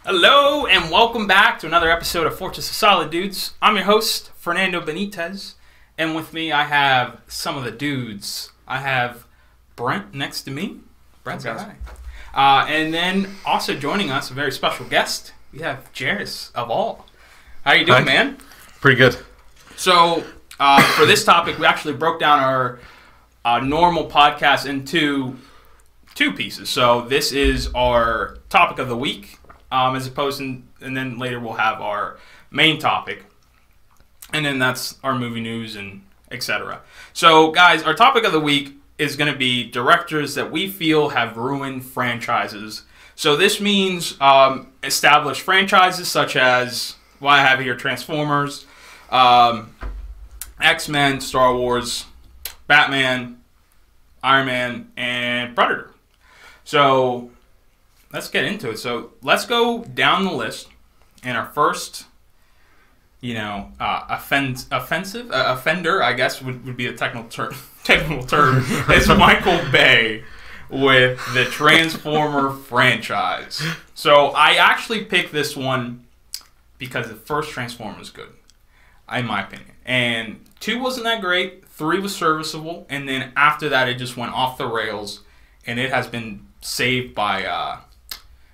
Hello and welcome back to another episode of Fortress of Solid Dudes. I'm your host, Fernando Benitez, and with me I have some of the dudes. I have Brent next to me. Brent, say hi. And then also joining us, a very special guest, we have Jairus Of All. How you doing, man? Pretty good. So, for this topic, we actually broke down our normal podcast into two pieces. So, this is our topic of the week. As opposed to, and then later we'll have our main topic, and then that's our movie news and etc. So, guys, our topic of the week is going to be directors that we feel have ruined franchises. So this means established franchises such as what I have here: Transformers, X-Men, Star Wars, Batman, Iron Man, and Predator. So let's get into it. So let's go down the list. And our first, offender, I guess would be a technical term, is Michael Bay with the Transformer franchise. So I actually picked this one because the first Transformer was good, in my opinion. And 2 wasn't that great. 3 was serviceable. And then after that, it just went off the rails. And it has been saved by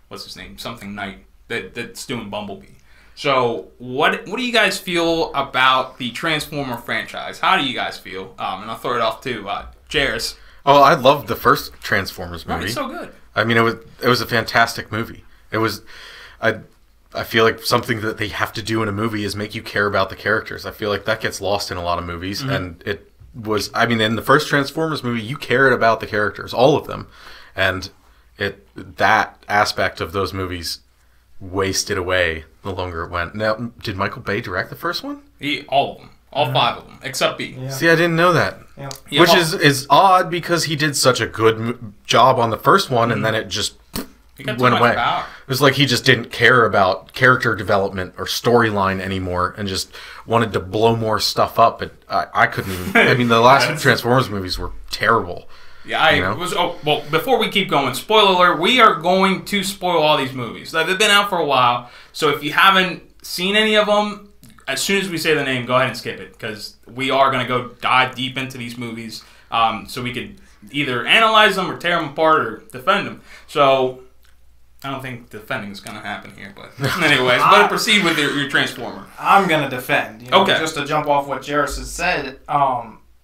what's his name? Something Knight that's doing Bumblebee. So what do you guys feel about the Transformer franchise? How do you guys feel? And I'll throw it off to Jairus. Oh, I loved the first Transformers movie. Oh, it's so good. I mean, it was a fantastic movie. It was, I feel like something that they have to do in a movie is make you care about the characters. I feel like that gets lost in a lot of movies, and it was. I mean, in the first Transformers movie, you cared about the characters, all of them, and that aspect of those movies wasted away the longer it went. Now, did Michael Bay direct the first one? All of them. All 5 of them, except B. Yeah. See, I didn't know that. Yeah. Which is odd because he did such a good job on the first one, and then it just went away. It was like he just didn't care about character development or storyline anymore and just wanted to blow more stuff up. But I couldn't even... I mean, the last Transformers movies were terrible. Yeah, well, before we keep going, spoiler alert, we are going to spoil all these movies. They've been out for a while, so if you haven't seen any of them, as soon as we say the name, go ahead and skip it, because we are going to go dive deep into these movies, so we could either analyze them or tear them apart or defend them. So I don't think defending is going to happen here, but anyways, but proceed with your Transformer. I'm going to defend. Okay. Just to jump off what Jairus has said,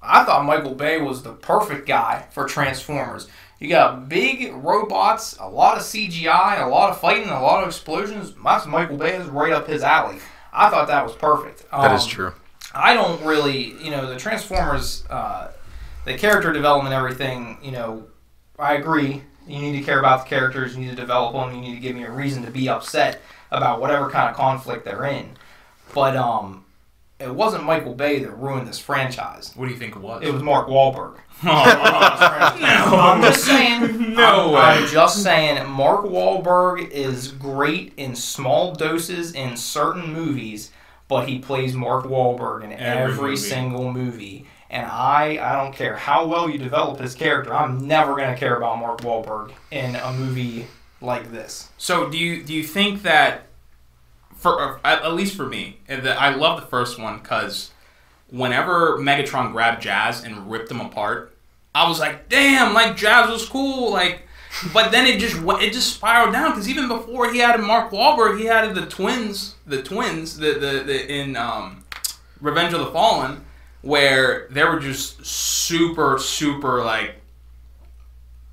I thought Michael Bay was the perfect guy for Transformers. You got big robots, a lot of CGI, a lot of fighting, a lot of explosions. Michael Bay is right up his alley. I thought that was perfect. That is true. I don't really, the Transformers, the character development, everything, I agree. You need to care about the characters, you need to develop them, you need to give me a reason to be upset about whatever kind of conflict they're in. But, it wasn't Michael Bay that ruined this franchise. What do you think it was? It was Mark Wahlberg. No. I'm just saying. No way. I'm just saying Mark Wahlberg is great in small doses in certain movies, but he plays Mark Wahlberg in every single movie. And I don't care how well you develop his character, I'm never going to care about Mark Wahlberg in a movie like this. So do you think that, at least for me, I love the first one because whenever Megatron grabbed Jazz and ripped him apart, I was like, damn, like Jazz was cool, like. But then it just spiraled down because even before he had Mark Wahlberg, he had the twins in Revenge of the Fallen, where they were just super like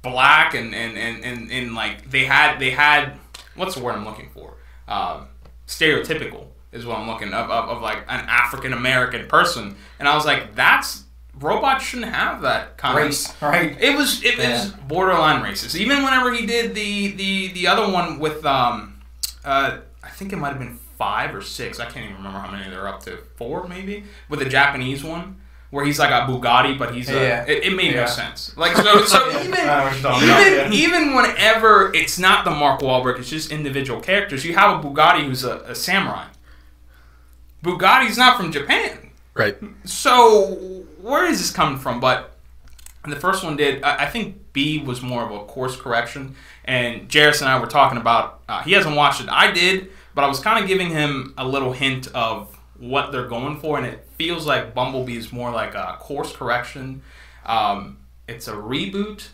black and like they had what's the word I'm looking for? Stereotypical is what I'm looking of like an African American person, and I was like, robots shouldn't have that kind race, of right? It was borderline racist. Even whenever he did the other one with I think it might have been 5 or 6. I can't even remember how many they're up to. 4 maybe, with the Japanese one. Where he's like a Bugatti, but he's it made no sense. Like so even whenever it's not the Mark Wahlberg, it's just individual characters. You have a Bugatti who's a samurai. Bugatti's not from Japan, right? So where is this coming from? But And the first one did. I think B was more of a course correction. And Jairus and I were talking about. He hasn't watched it. I did, but I was kind of giving him a little hint of what they're going for, and it feels like Bumblebee is more like a course correction. It's a reboot,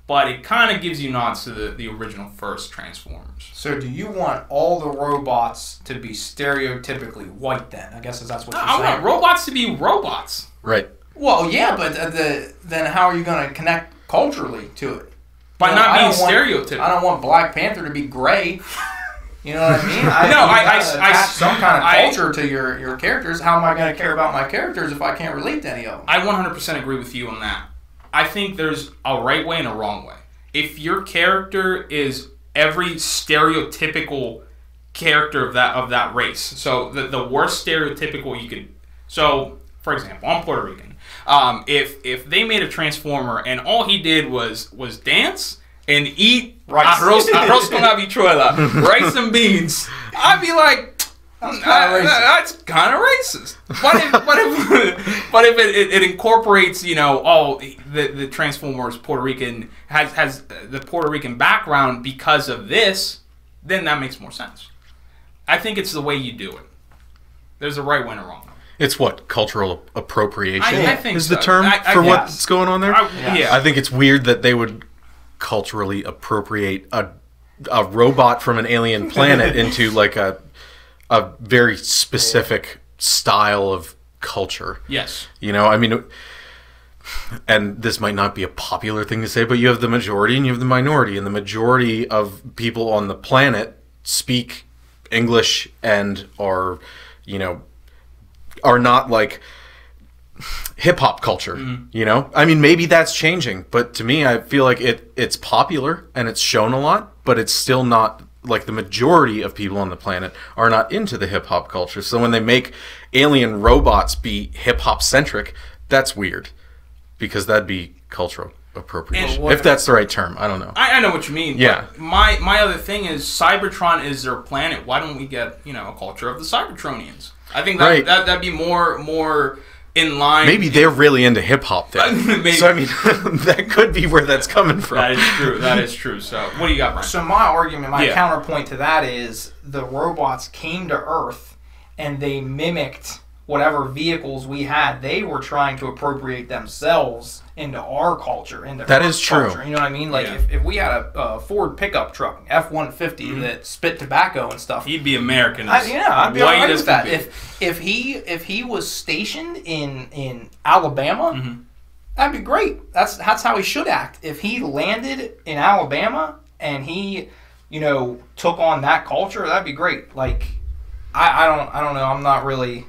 but it kind of gives you nods to the original first Transformers. So do you want all the robots to be stereotypically white then? I guess that's what you're saying. I want robots to be robots. Right. Well, yeah, but then how are you going to connect culturally to it? By not being stereotypical. I don't want Black Panther to be gray. You know what I mean? I attach some kind of culture to your characters. How am I going to care about my characters if I can't relate to any of them? I 100% agree with you on that. I think there's a right way and a wrong way. If your character is every stereotypical character of that race, so the worst stereotypical you could. So, for example, I'm Puerto Rican. If they made a Transformer and all he did was dance and eat rice arroz con habichuela, rice and beans, I'd be like, that's kind of racist. But if it incorporates, the Transformers Puerto Rican has the Puerto Rican background because of this, then that makes more sense. I think it's the way you do it. There's a right way and a wrong way. It's what? Cultural appropriation I think is so. the term for what's going on there? Yeah. I think it's weird that they would culturally appropriate a robot from an alien planet into like a very specific style of culture. Yes. I mean, and this might not be a popular thing to say, but you have the majority and you have the minority, and the majority of people on the planet speak English and are not like hip-hop culture, I mean, maybe that's changing, but to me, I feel like it's popular and it's shown a lot, but it's still not, like, the majority of people on the planet are not into the hip-hop culture. So when they make alien robots be hip-hop centric, that's weird, because that'd be cultural appropriation. If that's the right term, I don't know. I know what you mean. Yeah. But my other thing is, Cybertron is their planet. Why don't we get a culture of the Cybertronians? I think that'd be more in line. Maybe they're really into hip hop then. So I mean, that could be where that's coming from. That is true. So what do you got, Brian? So my argument, my counterpoint to that is the robots came to Earth and they mimicked whatever vehicles we had. They were trying to appropriate themselves into our culture, into that Earth's is true. culture. You know what I mean? Like if we had a Ford pickup truck, F-150 that spit tobacco and stuff, he'd be American. I'd be alright with that. If he was stationed in Alabama, that'd be great. That's how he should act. If he landed in Alabama and he, took on that culture, that'd be great. Like, I don't know. I'm not really.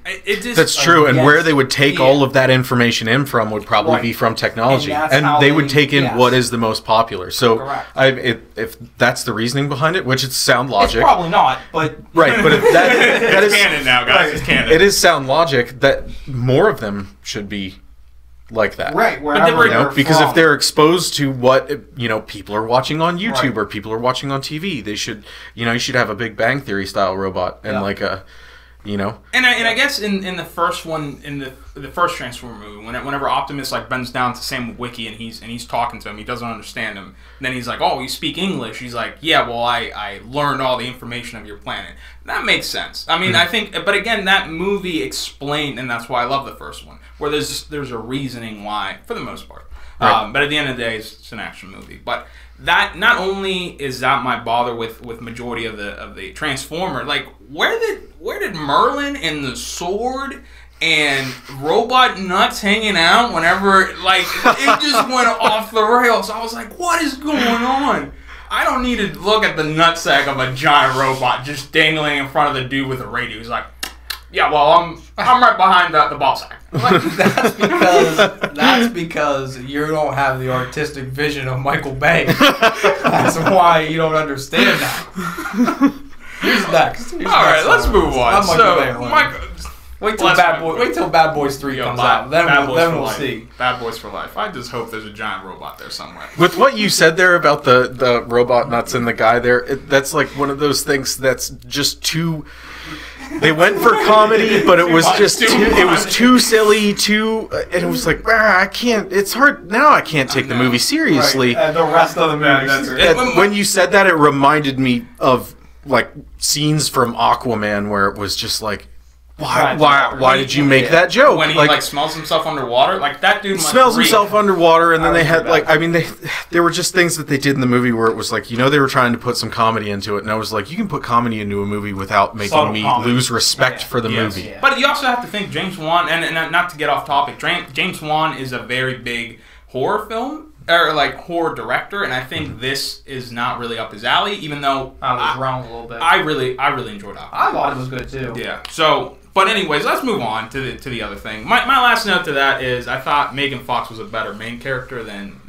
That's true, and where they would take all of that information in from would probably be from technology, and they would take in what is the most popular. So, if that's the reasoning behind it, which it's sound logic, it's probably not, but right. But if that is canon now, guys. It's canon. It is sound logic that more of them should be like that, right? Wherever because if they're exposed to what people are watching on YouTube or people are watching on TV, they should you should have a Big Bang Theory style robot and like a And I guess in the first one, in the first Transformer movie, whenever Optimus bends down to Sam Witwicky and he's talking to him, he doesn't understand him. And then he's like, "Oh, you speak English?" He's like, "Yeah, well, I learned all the information of your planet." That makes sense. I mean, I think, but again, that movie explained, and that's why I love the first one, where there's a reasoning why, for the most part. Right. But at the end of the day, it's an action movie. But that not only is that my bother with majority of the Transformer, like where did Merlin and the sword and Robot Nuts hanging out whenever it just went off the rails? I was like, what is going on? I don't need to look at the nutsack of a giant robot just dangling in front of the dude with a radio. He's like, yeah, well, I'm right behind the ball sack. Like, that's because you don't have the artistic vision of Michael Bay. That's why you don't understand that. Who's next? All right, let's move on. Wait till Bad Boys 3 comes out. Then we'll see. Bad Boys for Life. I just hope there's a giant robot there somewhere. With what you said there about the robot nuts and the guy there, that's like one of those things that's just too... They went for comedy, but it was just it was too silly, and it was like, I can't. It's hard now. I can't take the movie seriously. Right. And the rest of the movie. When you said that, it reminded me of like scenes from Aquaman where it was just like, why did you make that joke? When he like smells himself underwater, like that dude smells himself underwater, and then they had like, I mean, there were just things that they did in the movie where it was like, they were trying to put some comedy into it, and I was like, you can put comedy into a movie without making me lose respect for the movie. Yeah. But you also have to think James Wan, and not to get off topic, James Wan is a very big horror film or like horror director, and I think this is not really up his alley. Even though I was wrong a little bit, I really enjoyed it. I thought it was good too. Yeah. So. But anyways, let's move on to the other thing. My last note to that is I thought Megan Fox was a better main character than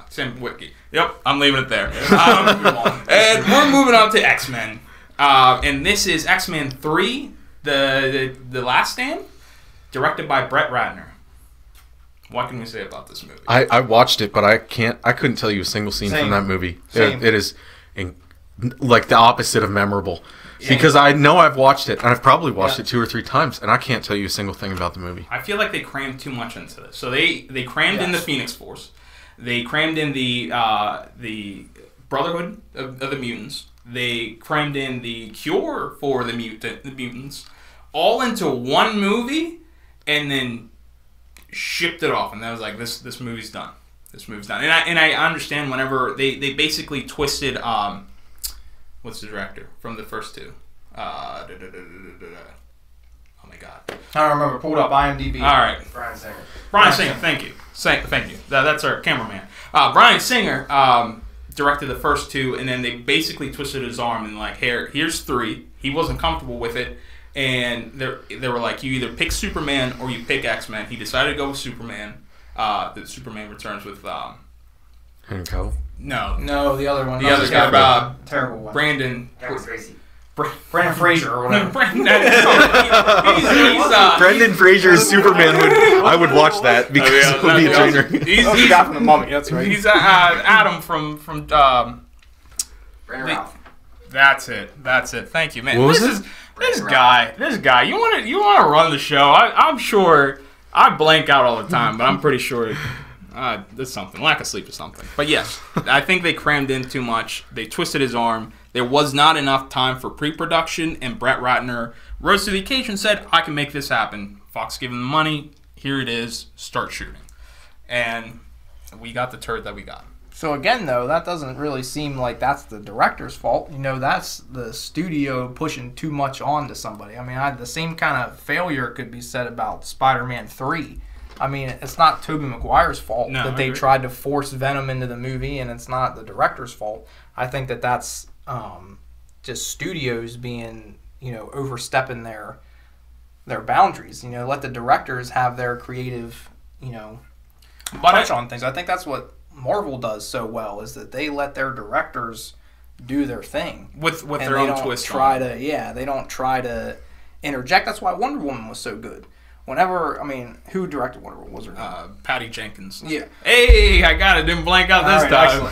Sam Witwer. Yep, I'm leaving it there. And we're moving on to X-Men. And this is X-Men 3, the Last Stand, directed by Brett Ratner. What can we say about this movie? I watched it, but I couldn't tell you a single scene from that movie. It is like the opposite of memorable. Because I know I've watched it, and I've probably watched it 2 or 3 times, and I can't tell you a single thing about the movie. I feel like they crammed too much into this. So they crammed in the Phoenix Force. They crammed in the Brotherhood of the Mutants. They crammed in the cure for the mutants, all into one movie, and then shipped it off. And I was like, this movie's done. This movie's done. And I understand whenever they basically twisted... what's the director from the first two? Oh my god. I don't remember. Pulled up IMDb. All right. Brian Singer. Thank you. Thank you. That's our cameraman. Brian Singer directed the first two, and then they basically twisted his arm and like, here's 3. He wasn't comfortable with it, and they were like, you either pick Superman or you pick X-Men. He decided to go with Superman. The Superman Returns with Henry Cavill? No, the other one. The other guy, terrible one. Brandon Fraser or whatever. Brendan Fraser's Superman I would watch that because it would be a train wreck. He's the guy from the Mummy. That's right. He's Adam from Ralph. That's it. Thank you, man. What was This guy. You want to run the show? I'm sure. I blank out all the time, but I'm pretty sure. There's something. Lack of sleep or something. But yes, I think they crammed in too much. They twisted his arm. There was not enough time for pre-production, and Brett Ratner rose to the occasion, said, I can make this happen. Fox gave him the money. Here it is. Start shooting. And we got the turd that we got. So again, though, that doesn't really seem like that's the director's fault. That's the studio pushing too much onto somebody. I mean, the same kind of failure could be said about Spider-Man 3. I mean, it's not Tobey Maguire's fault that they tried to force Venom into the movie, and it's not the director's fault. I think that's just studios being, overstepping their boundaries. Let the directors have their creative, touch on things. I think that's what Marvel does so well, is that they let their directors do their thing with their own twist. They don't try to interject. That's why Wonder Woman was so good. Who directed Wonder Woman? Was her name? Patty Jenkins. Yeah. Hey, I got it. Didn't blank out this time.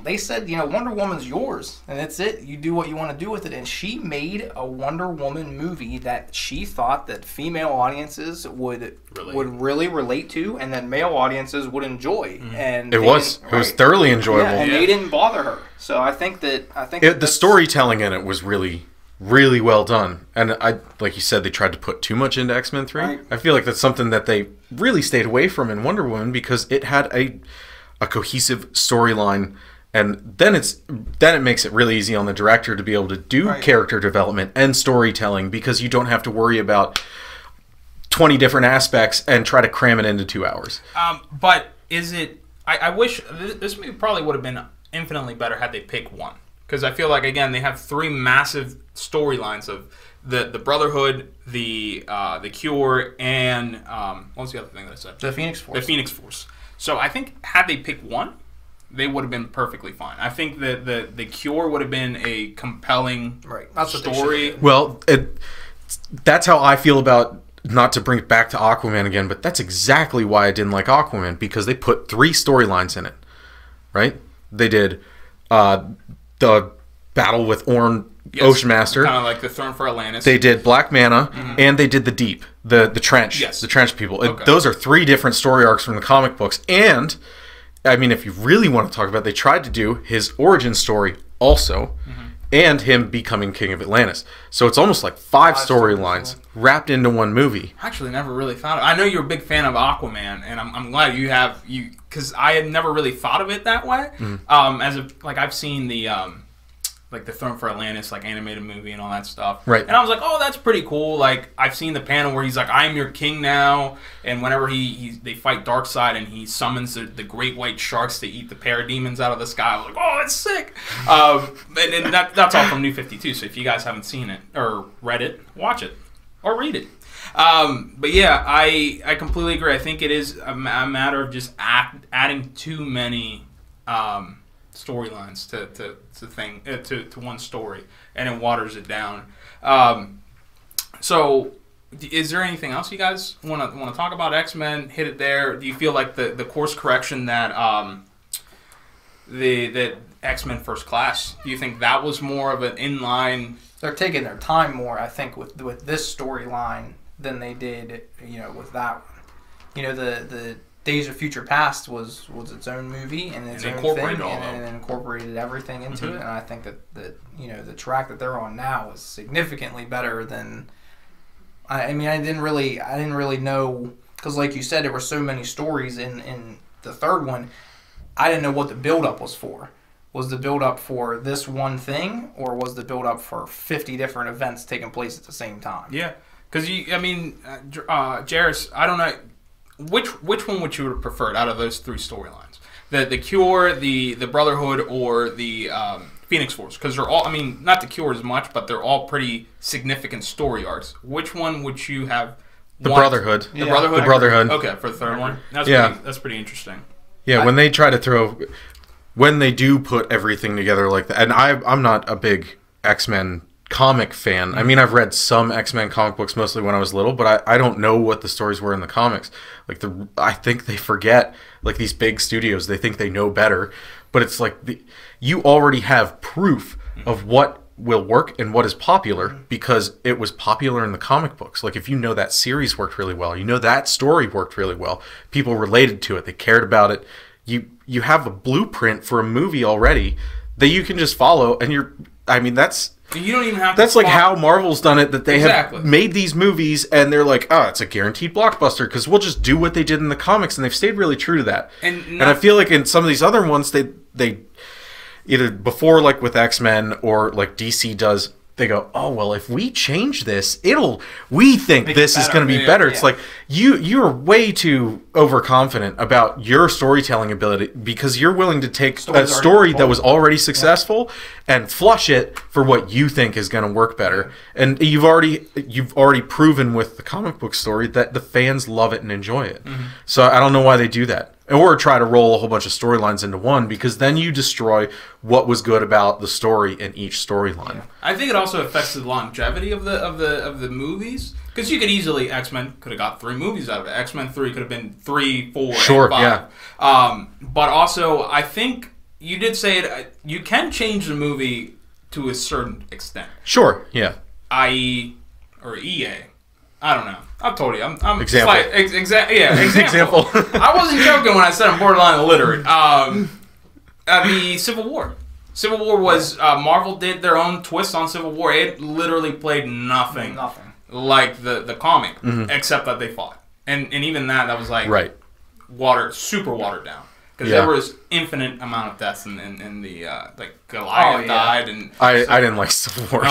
They said, Wonder Woman's yours, and that's it. You do what you want to do with it. And she made a Wonder Woman movie that she thought that female audiences would really relate to, and that male audiences would enjoy. Mm-hmm. And it was thoroughly enjoyable. Yeah, and they didn't bother her. So I think the storytelling in it was really well done. And like you said, they tried to put too much into X-Men 3. Right. I feel like that's something that they really stayed away from in Wonder Woman, because it had a cohesive storyline, and then it makes it really easy on the director to be able to do character development and storytelling, because you don't have to worry about 20 different aspects and try to cram it into 2 hours. But is it... I wish... This movie probably would have been infinitely better had they picked one. Because I feel like, again, they have 3 massive storylines of the Brotherhood, the Cure, and what was the other thing that I said? The Phoenix Force. The Phoenix Force. So I think had they picked one, they would have been perfectly fine. I think that the Cure would have been a compelling story. Well, that's how I feel about, not to bring it back to Aquaman again, but that's exactly why I didn't like Aquaman, because they put 3 storylines in it, right? They did the battle with Orn Yes, Ocean Master. Kind of like the Throne for Atlantis. They did Black Mana, and they did the Deep, the trench, Yes. the trench people. Okay. Those are 3 different story arcs from the comic books. And, I mean, if you really want to talk about it, they tried to do his origin story also, and him becoming King of Atlantis. So it's almost like 5 storylines wrapped into one movie. I actually never really thought of it. I know you're a big fan of Aquaman, and I'm glad you because I had never really thought of it that way. I've seen the like the Throne for Atlantis like animated movie and all that stuff, Right? And I was like, oh, that's pretty cool. Like I've seen the panel where he's like, I am your king now, and whenever they fight Darkseid and he summons the great white sharks to eat the parademons out of the sky. I was like, oh, that's sick. And that's all from New 52. So if you guys haven't seen it or read it, watch it or read it. But yeah, I completely agree. I think it is a matter of just adding too many storylines to one story, and it waters it down. So, is there anything else you guys want to talk about? X-Men, hit it there. Do you feel like the course correction that the X-Men First Class? Do you think that was more of an inline? They're taking their time more, I think, with this storyline than they did, with that one. The Days of Future Past was its own movie and its own thing, and incorporated everything into it. And I think that the track that they're on now is significantly better than. I didn't really know, because like you said, there were so many stories in the third one. I didn't know what the build-up was for. Was the build-up for this one thing, or was the build-up for 50 different events taking place at the same time? Yeah, because Jairus, I don't know. Which one would you have preferred out of those 3 storylines? The Cure, the Brotherhood, or the Phoenix Force? Because they're all, not the Cure as much, but they're all pretty significant story arcs. Which one would you have? The Brotherhood. The Brotherhood? The Brotherhood. Okay, for the third one. That's pretty interesting. Yeah, when they try to when they do put everything together like that, and I'm not a big X-Men comic fan. I've read some X-Men comic books mostly when I was little, but I don't know what the stories were in the comics. I think they forget, like these big studios, they think they know better, but it's like you already have proof of what will work and what is popular because it was popular in the comic books. Like if that series worked really well, that story worked really well, people related to it, they cared about it. You have a blueprint for a movie already that you can just follow, and that's. You don't even have. That's like how Marvel's done it. That they have made these movies, and they're like, "Oh, it's a guaranteed blockbuster because we'll just do what they did in the comics," and they've stayed really true to that. And I feel like in some of these other ones, they either before, like with X-Men or like DC does, they go, "Oh well, if we change this, we think this is going to be better." It's like you're way too overconfident about your storytelling ability because you're willing to take a story that was already successful and flush it for what you think is going to work better. And you've already proven with the comic book story that the fans love it and enjoy it. So I don't know why they do that. Or try to roll a whole bunch of storylines into one, because then you destroy what was good about the story in each storyline. Yeah. I think it also affects the longevity of the movies, because you could easily X-Men could have got 3 movies out of it. X-Men 3 could have been 3, 4, and 5. Yeah. But also, I think you did say it. You can change the movie to a certain extent. Sure. Yeah. I.e. or EA. I don't know. I've told you. I'm example. Example. I wasn't joking when I said I'm borderline illiterate. The Civil War. Civil War was Marvel did their own twist on Civil War. It literally played nothing like the comic, except that they fought, and even that was like super watered down. Because there was infinite amount of deaths in the like Goliath died, and I didn't like Civil War.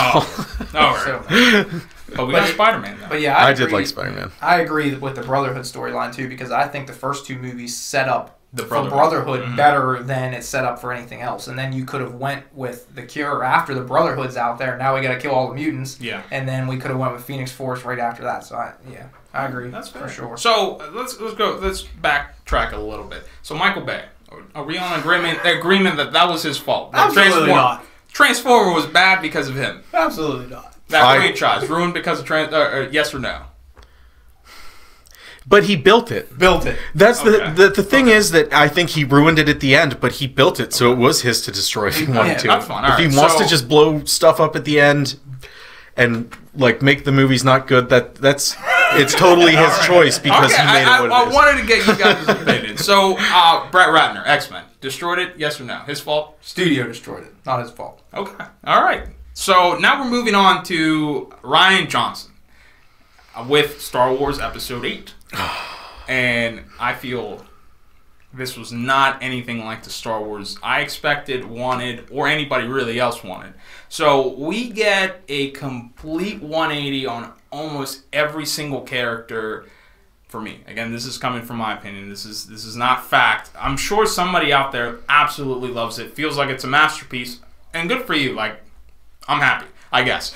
But we got Spider-Man though. But yeah, I did like Spider-Man. I agree with the Brotherhood storyline too, because I think the first 2 movies set up the Brotherhood better than it set up for anything else. And then you could have went with the Cure after the Brotherhood's out there. Now we got to kill all the mutants. Yeah. And then we could have went with Phoenix Force right after that. So I agree. That's fair. For sure. So let's go. Let's backtrack a little bit. So Michael Bay, are we on agreement that was his fault? Absolutely not. Transformer was bad because of him. Absolutely not. That franchise ruined because of yes or no? But he built it. Built it. That's the thing is that I think he ruined it at the end, but he built it, so it was his to destroy if he wanted to. That's fine. If he wants to just blow stuff up at the end and like make the movies not good, it's totally his choice because he made it what it is. I wanted to get you guys' opinion. So, Brett Ratner, X-Men, destroyed it? Yes or no? His fault? Studio destroyed it. Not his fault. Okay. All right. So now we're moving on to Rian Johnson with Star Wars Episode 8. And I feel this was not anything like the Star Wars I expected, wanted, or anybody really else wanted. So we get a complete 180 on almost every single character for me. Again, this is coming from my opinion. This is not fact. I'm sure somebody out there absolutely loves it, feels like it's a masterpiece, and good for you. Like, I'm happy, I guess.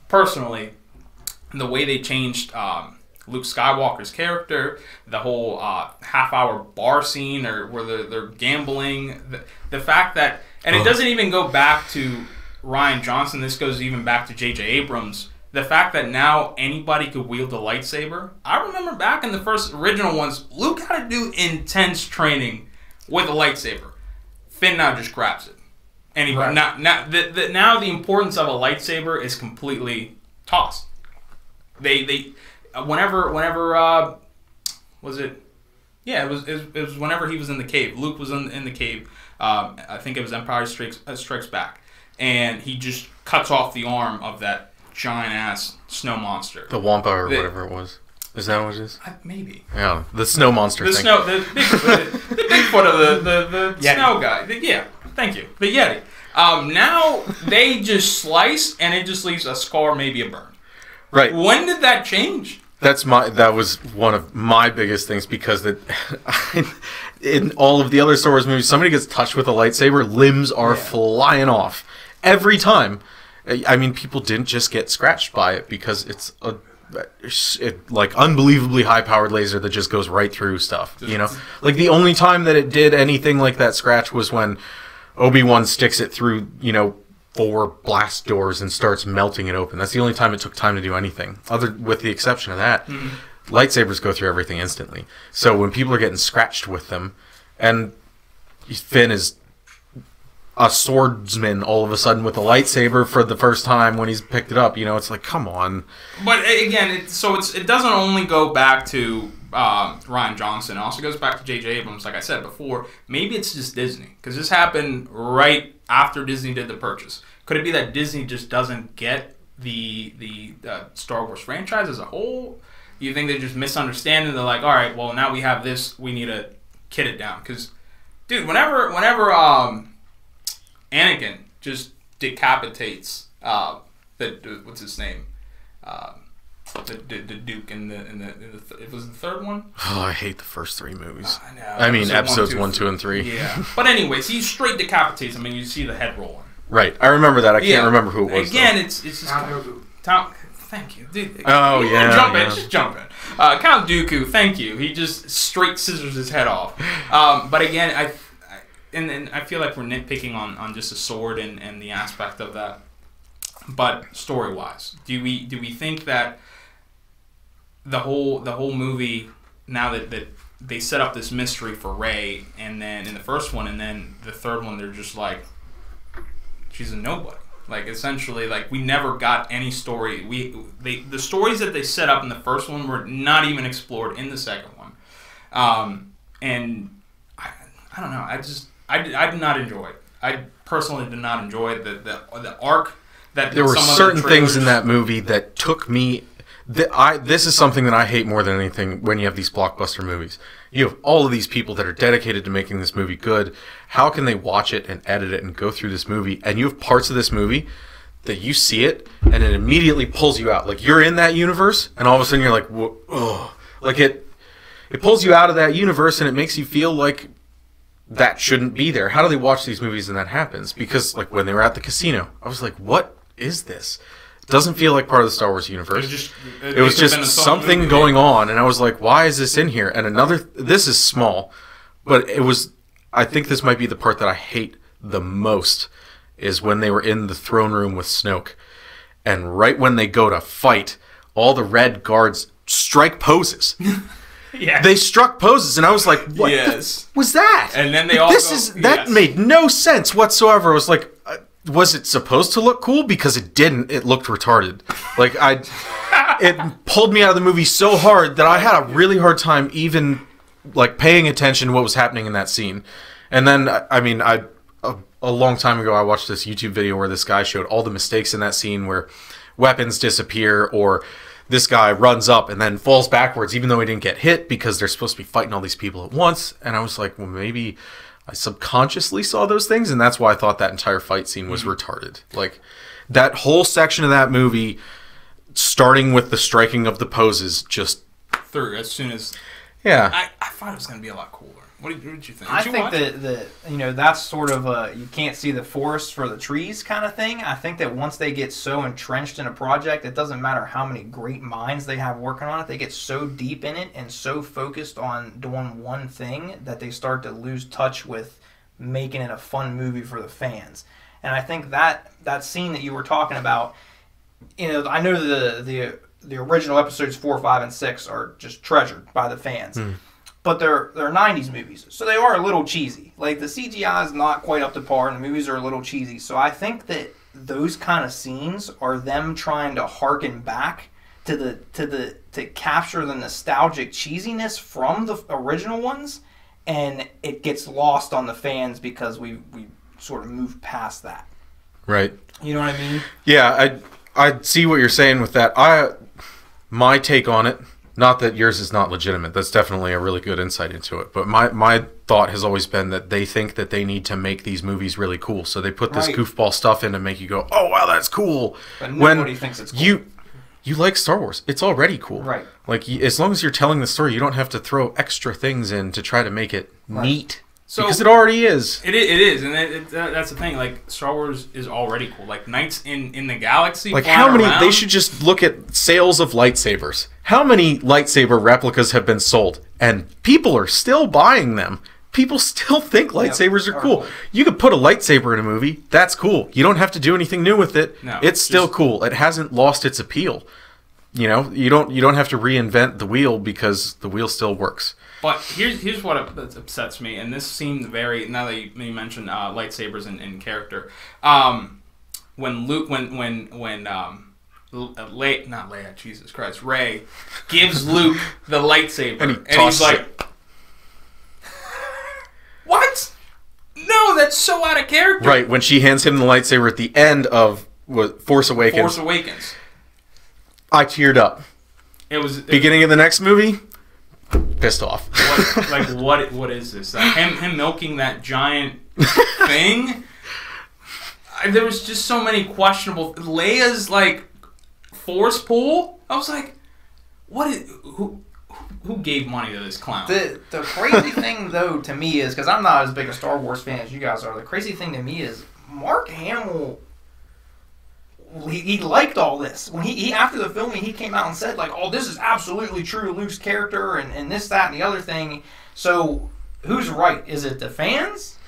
Personally, the way they changed Luke Skywalker's character, the whole half-hour bar scene or where they're gambling, the fact that, and it doesn't even go back to Rian Johnson, this goes even back to J.J. Abrams, the fact that now anybody could wield a lightsaber. I remember back in the first original ones, Luke had to do intense training with a lightsaber. Finn now just grabs it. Anyway, right. now the importance of a lightsaber is completely tossed. Whenever was it? Yeah, it was whenever he was in the cave. Luke was in the cave. I think it was Empire Strikes Back, and he just cuts off the arm of that giant ass snow monster. The Wampa or whatever it was. Is that what it is? Maybe. Yeah, the snow monster thing. The Bigfoot of the snow guy. Yeah, thank you. The Yeti. Now they just slice, and it just leaves a scar, maybe a burn. Right. When did that change? That was one of my biggest things because in all of the other Star Wars movies, somebody gets touched with a lightsaber, limbs are flying off every time. I mean, people didn't just get scratched by it because it's like unbelievably high-powered laser that just goes right through stuff. You know, like the only time that it did anything like that scratch was when Obi-Wan sticks it through, 4 blast doors and starts melting it open. That's the only time it took time to do anything. With the exception of that, lightsabers go through everything instantly. So when people are getting scratched with them, and Finn is a swordsman all of a sudden with a lightsaber for the first time when he's picked it up, it's like, come on. But again, it doesn't only go back to Rian Johnson. It also goes back to J.J. Abrams, like I said before. Maybe it's just Disney, because this happened right after Disney did the purchase. Could it be that Disney just doesn't get the Star Wars franchise as a whole? You think they just misunderstand and they're like, all right, well, now we have this, we need to kid it down. Because, dude, whenever Anakin just decapitates what's his name? The Duke in the it was the third one. Oh, I hate the first 3 movies. I know. I mean, episodes 1, 2, and 3. Yeah, but anyways, he straight decapitates. I mean, you see the head rolling. Right, I remember that. I can't remember who it was. Again, though. It's just Tom. Thank you. Dude, oh yeah. Just jump in. Count Dooku. Thank you. He just straight scissors his head off. But again, I feel like we're nitpicking on just a sword and the aspect of that. But story wise, do we think that the whole movie, now that they set up this mystery for Rey, and then in the first one and then the third one, they're just like, she's a nobody. Like, essentially, like, we never got any story. The stories that they set up in the first one were not even explored in the second one. And I don't know. I did not enjoy it. I personally did not enjoy it. The arc that there were certain things in that movie that took me. This is something that I hate more than anything when you have these blockbuster movies. You have all of these people that are dedicated to making this movie good. How can they watch it and edit it and go through this movie? And you have parts of this movie that you see it and it immediately pulls you out. Like, you're in that universe and all of a sudden you're like, oh. Like, it pulls you out of that universe and it makes you feel like that shouldn't be there. How do they watch these movies and that happens? Because, like, when they were at the casino, I was like, what is this? It doesn't feel like part of the Star Wars universe. It was just something going on, and I was like, why is this in here? And this is small, but I think this might be the part that I hate the most, is when they were in the throne room with Snoke, and right when they go to fight, all the red guards strike poses. Yeah. They struck poses, and I was like, "What was that?" And then they all that made no sense whatsoever. I was like, was it supposed to look cool? Because it didn't. It looked retarded. Like it pulled me out of the movie so hard that I had a really hard time even like paying attention to what was happening in that scene. And then, I mean, a long time ago, I watched this YouTube video where this guy showed all the mistakes in that scene where weapons disappear or this guy runs up and then falls backwards even though he didn't get hit because they're supposed to be fighting all these people at once. And I was like, well, maybe I subconsciously saw those things, and that's why I thought that entire fight scene was retarded. Like, that whole section of that movie, starting with the striking of the poses, just... through as soon as... Yeah. I thought it was going to be a lot cooler. What did you think? I think that you know, that's sort of a you can't see the forest for the trees kind of thing. I think that once they get so entrenched in a project, it doesn't matter how many great minds they have working on it. They get so deep in it and so focused on doing one thing that they start to lose touch with making it a fun movie for the fans. And I think that scene that you were talking about, you know, I know the original episodes 4, 5, and 6 are just treasured by the fans. But they're 90s movies, so they are a little cheesy. Like, the CGI is not quite up to par, and the movies are a little cheesy. So I think that those kind of scenes are them trying to harken back to capture the nostalgic cheesiness from the original ones, and it gets lost on the fans because we sort of moved past that. Right. You know what I mean? Yeah, I see what you're saying with that. My take on it, not that yours is not legitimate, that's definitely a really good insight into it, but my thought has always been that they think that they need to make these movies really cool, so they put this goofball stuff in to make you go, oh wow, that's cool. But nobody thinks it's cool. You like Star Wars, it's already cool. Right. Like, as long as you're telling the story, you don't have to throw extra things in to try to make it neat. So, because it already is. It is, and that's the thing. Like, Star Wars is already cool. Like, Knights in the Galaxy. Like, how many? They should just look at sales of lightsabers. How many lightsaber replicas have been sold, and people are still buying them. People still think lightsabers are cool. You could put a lightsaber in a movie. That's cool. You don't have to do anything new with it. No, it's still cool. It hasn't lost its appeal. You know, you don't have to reinvent the wheel because the wheel still works. But here's what upsets me, and this seemed very, now that you mentioned lightsabers in character, when Luke, not Leia, Jesus Christ, Rey gives Luke the lightsaber, and he's like, what? No, that's so out of character. Right, when she hands him the lightsaber at the end of Force Awakens. Force Awakens. I teared up. Beginning of the next movie, pissed off. What is this? Him milking that giant thing? There was just so many questionable... Leia's, like, force pull? I was like, who gave money to this clown? The crazy thing, though, to me is... Because I'm not as big a Star Wars fan as you guys are. The crazy thing to me is Mark Hamill... He liked all this. When he after the filming, he came out and said, like, oh, this is absolutely true, Luke's character, and this, that, and the other thing. So, who's right? Is it the fans?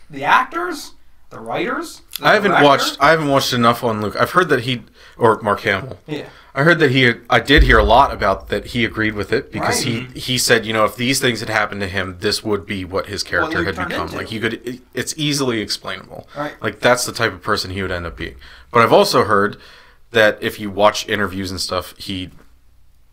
The actors? The writers? I haven't watched enough on Luke. I've heard that or Mark Hamill. Yeah. I heard that I did hear a lot about that he agreed with it because he said, you know, if these things had happened to him, this would be what his character had become. Like, it's easily explainable. Right. Like, that's the type of person he would end up being. But I've also heard that if you watch interviews and stuff, he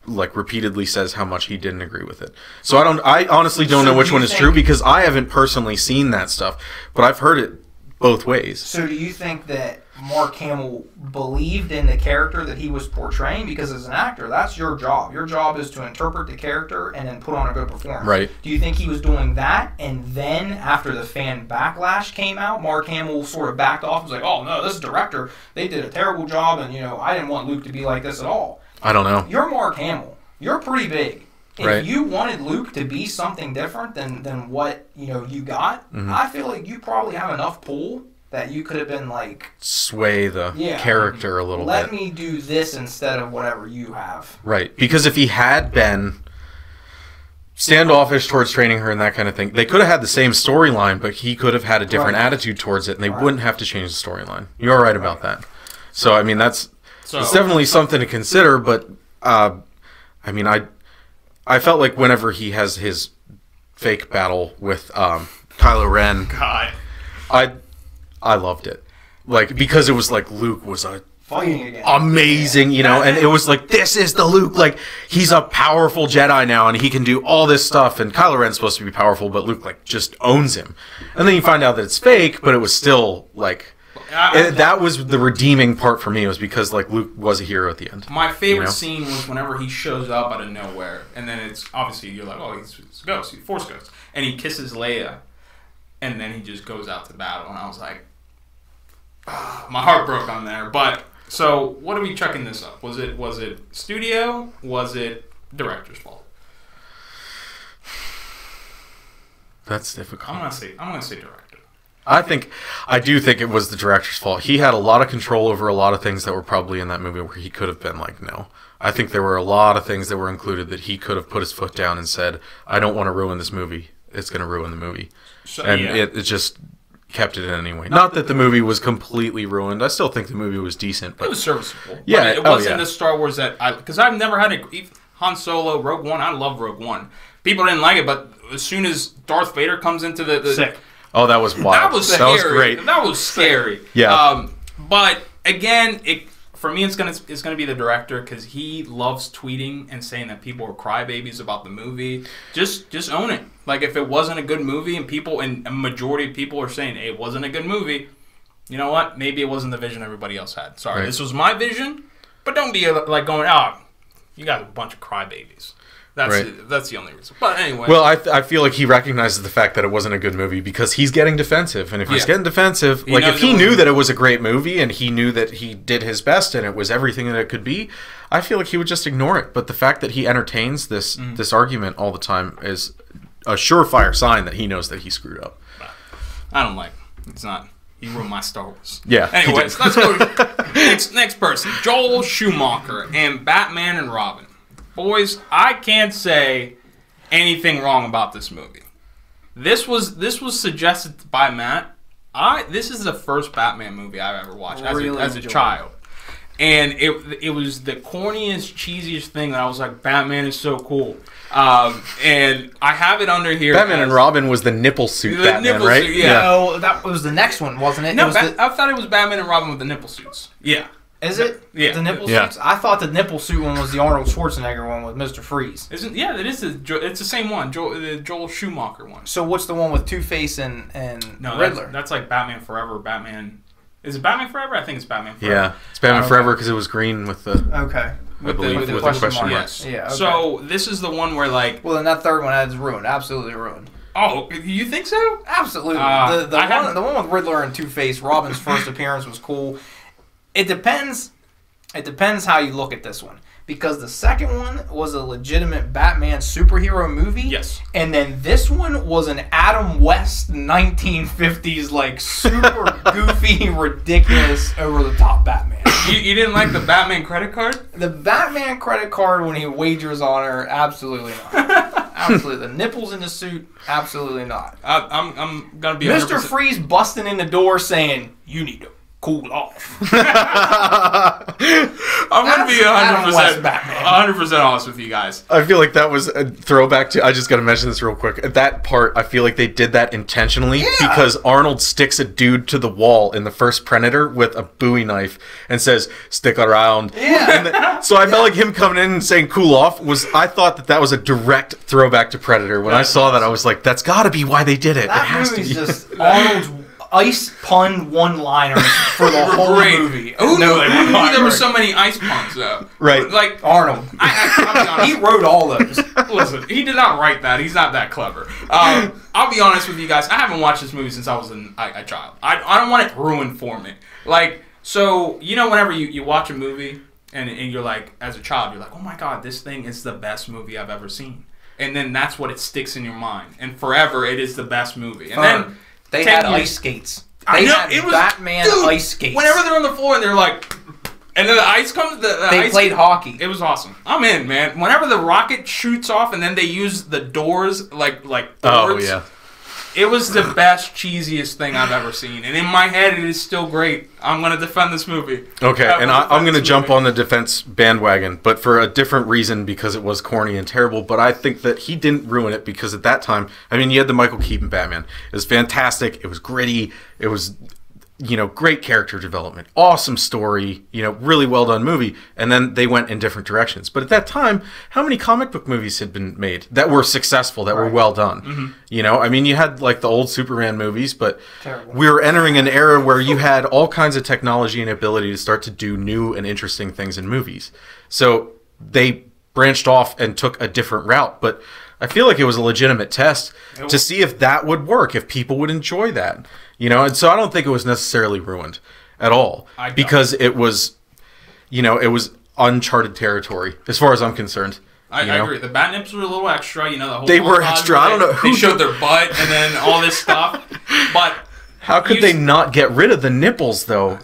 like repeatedly says how much he didn't agree with it. So I honestly don't know which one is true because I haven't personally seen that stuff, but I've heard it both ways. So do you think that Mark Hamill believed in the character that he was portraying? Because as an actor, that's your job. Your job is to interpret the character and then put on a good performance. Right. Do you think he was doing that, and then after the fan backlash came out, Mark Hamill sort of backed off and was like, oh, no, this director, they did a terrible job, and, you know, I didn't want Luke to be like this at all. I don't know. You're Mark Hamill. You're pretty big. Right. If you wanted Luke to be something different than what, you know, you got, I feel like you probably have enough pull that you could have been like... sway the character a little bit. Let me do this instead of whatever you have. Right. Because if he had been standoffish towards training her and that kind of thing, they could have had the same storyline, but he could have had a different attitude towards it, and they wouldn't have to change the storyline. You're right about that. So, I mean, it's definitely something to consider, but... I I mean, I felt like whenever he has his fake battle with Kylo Ren, God, I loved it. Like, because it was like Luke was fighting again. amazing, you know, and it was like, this is the Luke, like, he's a powerful Jedi now, and he can do all this stuff, and Kylo Ren's supposed to be powerful, but Luke, like, just owns him. And then you find out that it's fake, but it was still, like, that was the redeeming part for me, was because, like, Luke was a hero at the end. My favorite scene was whenever he shows up out of nowhere, and then it's, obviously, you're like, oh, he's a ghost, he's a Force ghost, and he kisses Leia, and then he just goes out to battle, and I was like, my heart broke on there, but... So, what are we chucking this up? Was it studio? Was it director's fault? That's difficult. I'm gonna say director. I do think it was the director's fault. He had a lot of control over a lot of things that were probably in that movie where he could have been like, no. I think there were a lot of things that were included that he could have put his foot down and said, I don't want to ruin this movie. It's going to ruin the movie. So, and it just kept it in anyway. Not that the movie was completely ruined. I still think the movie was decent. But it was serviceable. Yeah, it wasn't the Star Wars that because I've never had Han Solo, Rogue One. I love Rogue One. People didn't like it, but as soon as Darth Vader comes into the sick. Oh, that was wild. That was scary. That was great. That was scary. Yeah. But again, for me, it's gonna be the director because he loves tweeting and saying that people are crybabies about the movie. Just own it. Like, if it wasn't a good movie and a majority of people are saying, hey, it wasn't a good movie, you know what? Maybe it wasn't the vision everybody else had. Sorry, This was my vision, but don't be like going, oh, you got a bunch of crybabies. That's the only reason. But anyway. Well, I feel like he recognizes the fact that it wasn't a good movie because he's getting defensive. And if he's getting defensive, like if he knew that it was a great movie and he knew that he did his best and it was everything that it could be, I feel like he would just ignore it. But the fact that he entertains this argument all the time is a surefire sign that he knows that he screwed up. I don't like it. It's not. He ruined my Star Wars. Yeah. Anyways, let's go to next person. Joel Schumacher and Batman and Robin. Boys, I can't say anything wrong about this movie. This was suggested by Matt. This is the first Batman movie I've ever watched as a child. And it was the corniest, cheesiest thing that I was like, Batman is so cool. And I have it under here. Batman and Robin was the nipple suit Batman, right? Suit, yeah. No, that was the next one, wasn't it? No, I thought it was Batman and Robin with the nipple suits. Yeah. Is it? Yeah. The nipple suits? I thought the nipple suit one was the Arnold Schwarzenegger one with Mr. Freeze. It is. It's the same one, the Joel Schumacher one. So what's the one with Two-Face and Riddler? That's like Batman Forever, Batman... Is it Batman Forever? I think it's Batman Forever. Yeah, it's Batman Forever because it was green with the... Okay. With the question mark. Yes. Yeah, okay. So this is the one where like... Well, then that third one is ruined. Absolutely ruined. Oh, you think so? Absolutely. The one with Riddler and Two-Face, Robin's first appearance was cool. It depends how you look at this one. Because the second one was a legitimate Batman superhero movie. Yes. And then this one was an Adam West 1950s, like, super goofy, ridiculous, over-the-top Batman. You didn't like the Batman credit card? The Batman credit card when he wagers on her, absolutely not. Absolutely. The nipples in the suit, absolutely not. I'm going to be Mr. Freeze busting in the door saying, you need to cool off. I'm going to be 100% honest with you guys. I feel like that was a throwback to... I just got to mention this real quick. At that part, I feel like they did that intentionally because Arnold sticks a dude to the wall in the first Predator with a Bowie knife and says, stick around. Yeah. So I felt like him coming in and saying cool off I thought that was a direct throwback to Predator. When I saw that, I was like, that's got to be why they did it. That it has to be. Just Arnold's ice pun one-liners for the whole movie. Ooh, there were so many ice puns, though. Right. Like, Arnold. I'll be honest. He wrote all those. Listen, he did not write that. He's not that clever. I'll be honest with you guys. I haven't watched this movie since I was a child. I don't want it ruined for me. Like, so, whenever you watch a movie and you're like, as a child, you're like, oh my God, this thing is the best movie I've ever seen. And then that's what it sticks in your mind. And forever, it is the best movie. And then... They had ice skates. They had Batman ice skates. Whenever they're on the floor and they're like, and then the ice comes. They played hockey. It was awesome. I'm in, man. Whenever the rocket shoots off and then they use the doors like boards. Oh yeah. It was the best, cheesiest thing I've ever seen. And in my head, it is still great. I'm going to defend this movie. Okay, and I'm going to jump on the defense bandwagon, but for a different reason, because it was corny and terrible. But I think that he didn't ruin it, because at that time, I mean, you had the Michael Keaton Batman. It was fantastic. It was gritty. It was, great character development. Awesome story. Really well done movie. And then they went in different directions. But at that time, how many comic book movies had been made that were successful, that were well done? Mm-hmm. I mean, you had like the old Superman movies, but we were entering an era where you had all kinds of technology and ability to start to do new and interesting things in movies. So they branched off and took a different route. But I feel like it was a legitimate test to see if that would work, if people would enjoy that. And so I don't think it was necessarily ruined at all, because it was, it was uncharted territory as far as I'm concerned. I agree. The bat nips were a little extra. The whole they were extra. I don't know who they showed their butt and then all this stuff. But how could they not get rid of the nipples though?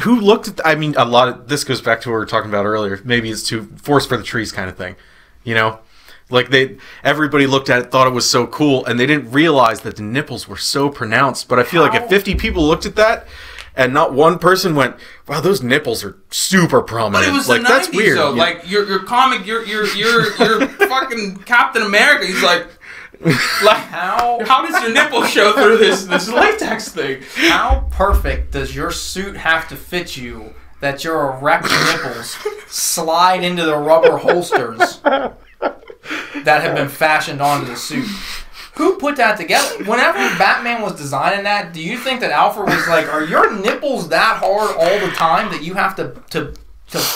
Who looked at? I mean, a lot of this goes back to what we were talking about earlier. Maybe it's too force for the trees kind of thing. Like everybody looked at it, thought it was so cool, and they didn't realize that the nipples were so pronounced. But I feel like if 50 people looked at that, and not one person went, "Wow, those nipples are super prominent." But it was like the 90s, that's weird. Though. Yeah. Like your comic, your fucking Captain America. He's like how does your nipple show through this latex thing? How perfect does your suit have to fit you that your erect nipples slide into the rubber holsters that have been fashioned onto the suit? Who put that together? Whenever Batman was designing that, do you think that Alfred was like, are your nipples that hard all the time that you have to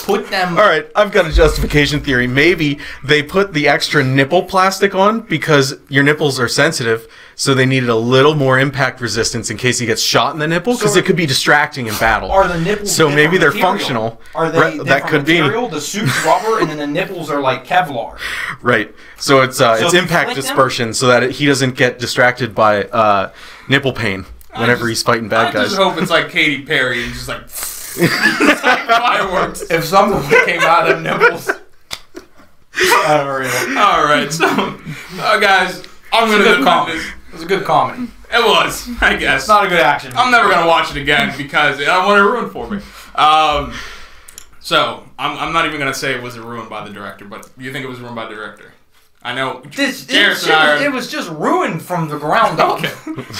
put them... All right, I've got a justification theory. Maybe they put the extra nipple plastic on because your nipples are sensitive, so they needed a little more impact resistance in case he gets shot in the nipple, because it could be distracting in battle. Are the nipples so maybe they're material? Functional. Are they that could material? The suit's rubber, and then the nipples are like Kevlar. Right. So it's impact dispersion, so that he doesn't get distracted by nipple pain whenever he's fighting bad guys. I just hope it's like Katy Perry and just like... it's like fireworks. If something came out of nipples. Unreal. Alright, so guys, I'm gonna defend this. It was a good comedy. It was, I guess. It's not a good action movie. I'm never gonna watch it again because I want it ruined for me. So I'm not even gonna say it was ruined by the director, but you think it was ruined by the director? I know. It was just ruined from the ground up. Okay.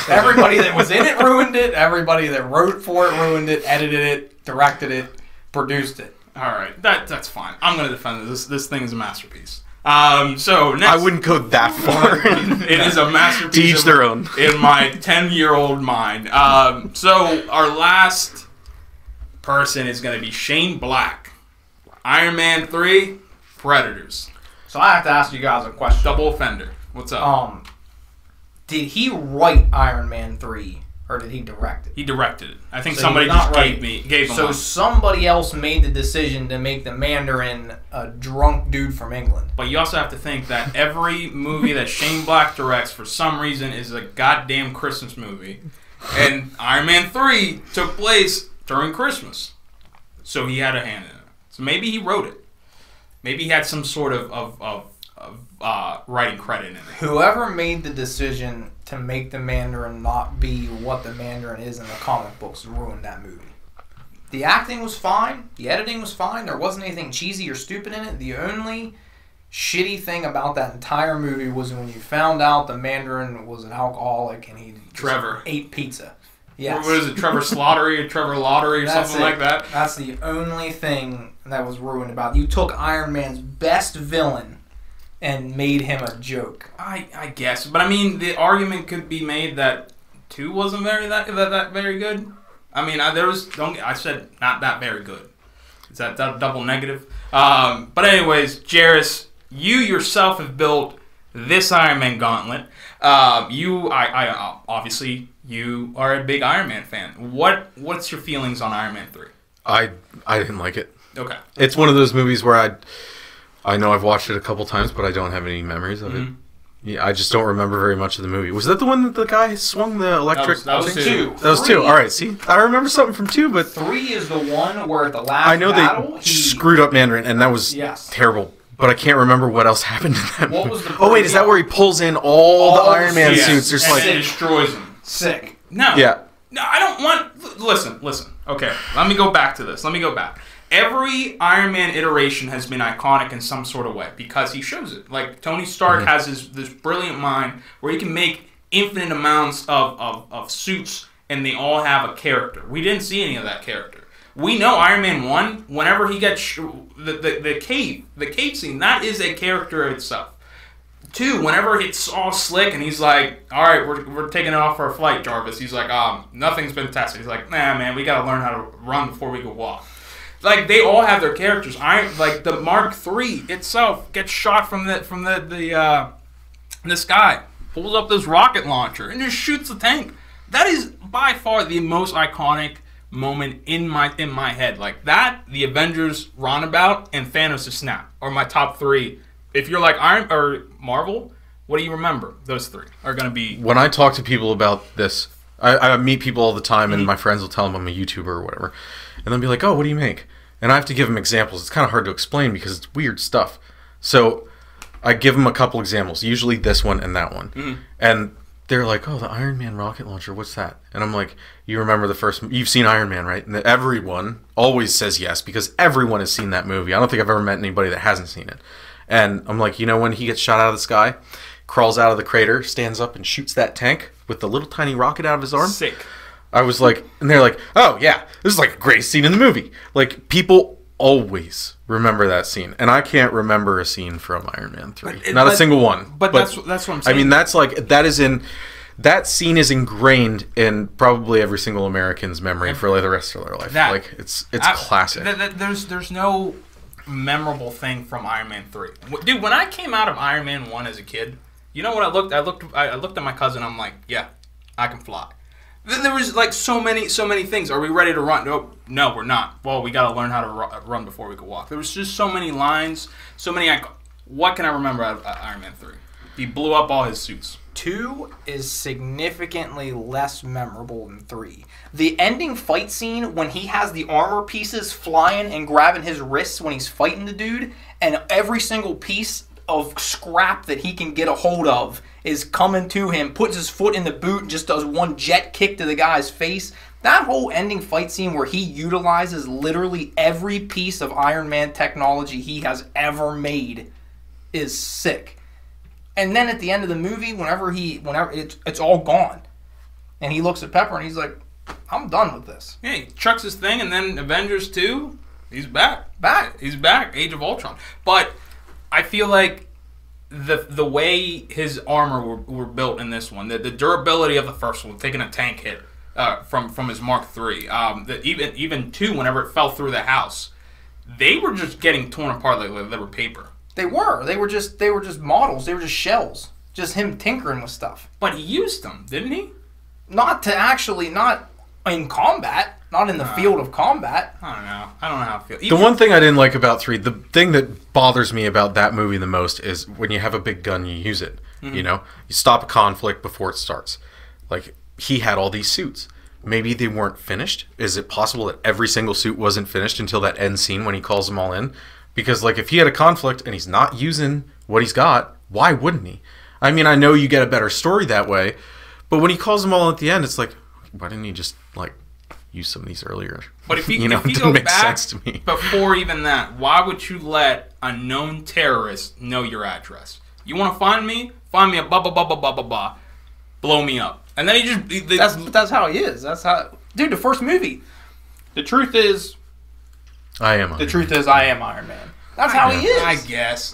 Everybody that was in it ruined it. Everybody that wrote for it ruined it, edited it, directed it, produced it. All right, that's fine. I'm gonna defend this. This thing is a masterpiece. So next, I wouldn't go that far. It is a masterpiece. To each their own. In my 10-year-old mind. So our last person is gonna be Shane Black. Iron Man 3, Predators. So I have to ask you guys a question. Double offender. What's up? Did he write Iron Man 3 or did he direct it? He directed it. I think somebody just gave him So one. Somebody else made the decision to make the Mandarin a drunk dude from England. But you also have to think that every movie that Shane Black directs for some reason is a goddamn Christmas movie. And Iron Man 3 took place during Christmas. So he had a hand in it. So maybe he wrote it. Maybe he had some sort of writing credit in it. Whoever made the decision to make the Mandarin not be what the Mandarin is in the comic books ruined that movie. The acting was fine. The editing was fine. There wasn't anything cheesy or stupid in it. The only shitty thing about that entire movie was when you found out the Mandarin was an alcoholic and he ate pizza. Yes. What is it, Trevor Slattery or Trevor Lottery or something like that? That's the only thing that was ruined about it. You took Iron Man's best villain and made him a joke. I guess. But I mean, the argument could be made that 2 wasn't that very good. I mean, I said not that very good. Is that double negative? But anyways, Jairus, you yourself have built this Iron Man gauntlet. Obviously you are a big Iron Man fan. What's your feelings on Iron Man 3? I didn't like it. Okay. It's one of those movies where I know I've watched it a couple times, but I don't have any memories of it. Yeah, I just don't remember very much of the movie. Was that the one that the guy swung the electric? That was 2. That was 2. All right, see, I remember something from 2, but 3 is the one where at the last I know battle, they screwed up Mandarin, and that was terrible. but I can't remember what else happened in that What movie. was the Oh wait, is that where he pulls in all the Iron Man Yes, suits? There's and like it destroys them. Sick. No. yeah. No, I don't want... Listen. Okay, let me go back to this. Every Iron Man iteration has been iconic in some sort of way because he shows it. Like, Tony Stark has this brilliant mind where he can make infinite amounts of suits and they all have a character. We didn't see any of that character. We know Iron Man 1, whenever he gets... the cave scene, that is a character itself. 2, whenever it's all slick and he's like, all right, we're taking it off for a flight, Jarvis. He's like, nothing's been tested. He's like, nah, man, we got to learn how to run before we can walk. Like, they all have their characters. Like, the Mark III itself gets shot from the sky, pulls up this rocket launcher, and just shoots the tank. That is by far the most iconic moment in my head. Like, that, the Avengers Roundabout, and Thanos' Snap are my top 3. If you're like Iron or Marvel, what do you remember? Those 3 are going to be... When I talk to people about this, I meet people all the time, and my friends will tell them I'm a YouTuber or whatever. And they'll be like, oh, what do you make? And I have to give them examples. It's kind of hard to explain because it's weird stuff. So I give them a couple examples, usually this one and that one. Mm-hmm. And they're like, oh, the Iron Man rocket launcher, what's that? And I'm like, you remember the first... You've seen Iron Man, right? And everyone always says yes because everyone has seen that movie. I don't think I've ever met anybody that hasn't seen it. And I'm like, you know when he gets shot out of the sky, crawls out of the crater, stands up and shoots that tank with the little tiny rocket out of his arm? Sick. I was like, and they're like, oh yeah, this is like a great scene in the movie. Like, people always remember that scene. And I can't remember a scene from Iron Man 3. Not a single one. But that's what I'm saying. I mean, that scene is ingrained in probably every single American's memory for like the rest of their life. Like, it's classic. There's no memorable thing from Iron Man 3. Dude, when I came out of Iron Man 1 as a kid, you know what I looked at my cousin, I'm like, yeah, I can fly. There was like so many things. Are we ready to run? No, we're not. Well, we got to learn how to run before we can walk. There was just so many lines, so many... What can I remember out of Iron Man 3? He blew up all his suits. 2 is significantly less memorable than 3. The ending fight scene when he has the armor pieces flying and grabbing his wrists when he's fighting the dude, and every single piece of scrap that he can get a hold of is coming to him, puts his foot in the boot and just does one jet kick to the guy's face. That whole ending fight scene where he utilizes literally every piece of Iron Man technology he has ever made is sick. And then at the end of the movie, whenever it's all gone, and he looks at Pepper and he's like, I'm done with this. Yeah, he chucks his thing, and then Avengers 2, he's back. He's back. Age of Ultron. But I feel like the way his armor were built in this one, the durability of the first one, taking a tank hit from his Mark III, even 2, whenever it fell through the house, they were just getting torn apart like they were paper. They were just models. They were just shells. Just him tinkering with stuff. But he used them, didn't he? Not in combat. Not in the field of combat. I don't know how I feel. The one thing I didn't like about 3, the thing that bothers me about that movie the most is when you have a big gun, you use it. Mm-hmm. You know? You stop a conflict before it starts. Like, he had all these suits. Maybe they weren't finished. Is it possible that every single suit wasn't finished until that end scene when he calls them all in? Because, like, if he had a conflict and he's not using what he's got, why wouldn't he? I mean, I know you get a better story that way, but when he calls them all at the end, it's like, why didn't he just, like, use some of these earlier? But if you, it didn't make sense to me. Before even that, why would you let a known terrorist know your address? You want to find me? Find me at blah, blah, blah, blah, blah, blah, blah. Blow me up. And then he just... That's how he is. That's how... Dude, the first movie. The truth is... I am Iron Man. That's how he is. I guess.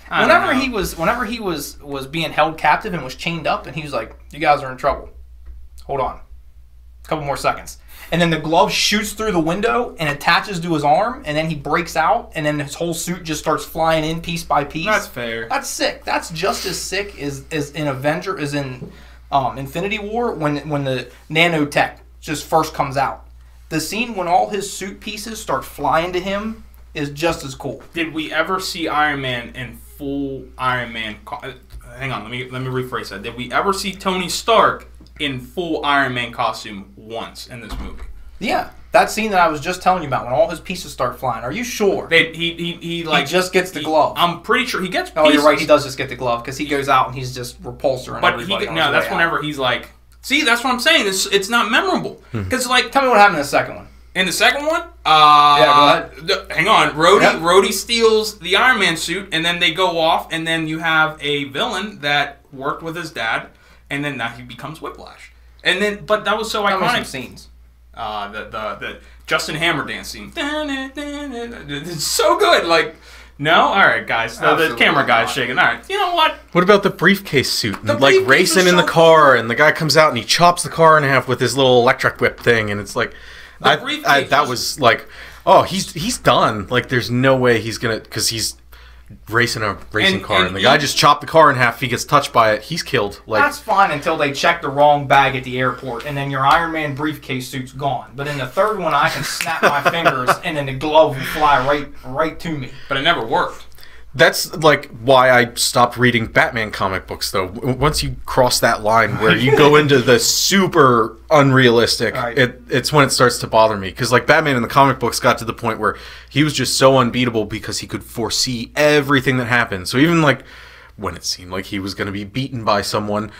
Whenever he was being held captive and was chained up, and he was like, "You guys are in trouble. Hold on, a couple more seconds." And then the glove shoots through the window and attaches to his arm, and then he breaks out, and then his whole suit just starts flying in piece by piece. That's fair. That's sick. That's just as sick as in Infinity War when the nanotech just first comes out. The scene when all his suit pieces start flying to him is just as cool. Did we ever see Iron Man in full Iron Man... Hang on, let me rephrase that. Did we ever see Tony Stark in full Iron Man costume once in this movie? Yeah. That scene that I was just telling you about, when all his pieces start flying. Are you sure? He just gets the glove. I'm pretty sure he gets pieces. Oh, you're right. He does just get the glove because he goes out and he's just repulsor. But that's whenever he's like, see, that's what I'm saying. It's not memorable. Because tell me what happened in the second one. In the second one, yeah, go ahead. Hang on, Rhodey steals the Iron Man suit, and then they go off, and then you have a villain that worked with his dad, and then now he becomes Whiplash. And then, but that was so iconic. Some scenes. The Justin Hammer dance scene. It's so good. Like, no, all right, guys. The camera guy's shaking. All right, you know what? What about the briefcase suit? And, like racing in the car, and the guy comes out and he chops the car in half with his little electric whip thing, and it's like, that was like, oh, he's done. Like, there's no way he's gonna, because he's racing a racing car, and the guy just chopped the car in half. If he gets touched by it, he's killed. Like, that's fine until they check the wrong bag at the airport, and then your Iron Man briefcase suit's gone. But in the third one, I can snap my fingers, and then the glove will fly right to me. But it never worked. That's like why I stopped reading Batman comic books, though. Once you cross that line where you go into the super unrealistic, it's when it starts to bother me. Because like Batman in the comic books got to the point where he was just so unbeatable because he could foresee everything that happened. So even like when it seemed like he was going to be beaten by someone,